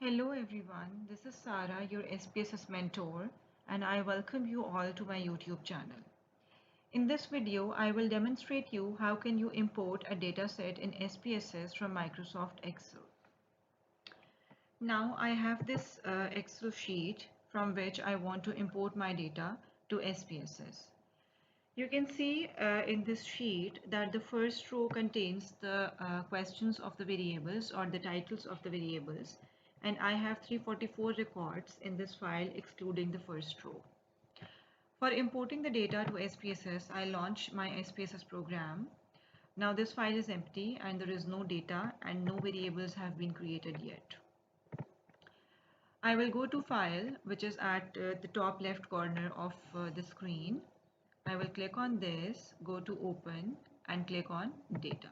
Hello everyone, this is Sarah, your SPSS mentor, and I welcome you all to my YouTube channel. In this video, I will demonstrate you how can you import a dataset in SPSS from Microsoft Excel. Now I have this Excel sheet from which I want to import my data to SPSS. You can see in this sheet that the first row contains the questions of the variables or the titles of the variables, and I have 344 records in this file excluding the first row. For importing the data to SPSS, I launch my SPSS program. Now this file is empty and there is no data and no variables have been created yet. I will go to File, which is at the top left corner of the screen. I will click on this, go to Open and click on Data.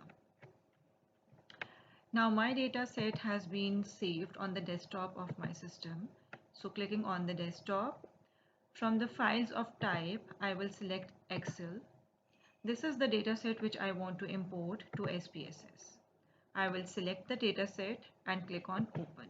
Now my data set has been saved on the desktop of my system. So clicking on the desktop, from the files of type, I will select Excel. This is the data set which I want to import to SPSS. I will select the data set and click on Open.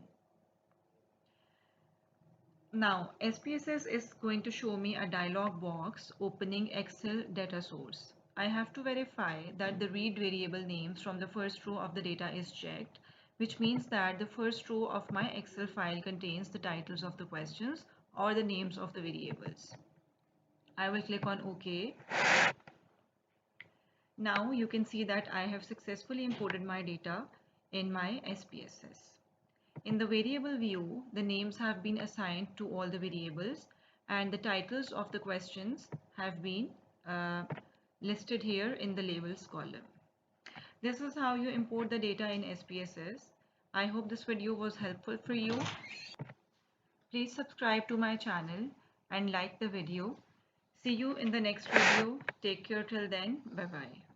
Now SPSS is going to show me a dialog box opening Excel data source. I have to verify that the read variable names from the first row of the data is checked, which means that the first row of my Excel file contains the titles of the questions or the names of the variables. I will click on OK. Now you can see that I have successfully imported my data in my SPSS. In the variable view, the names have been assigned to all the variables and the titles of the questions have been listed here in the labels column. This is how you import the data in SPSS. I hope this video was helpful for you. Please subscribe to my channel and like the video. See you in the next video. Take care till then. Bye bye.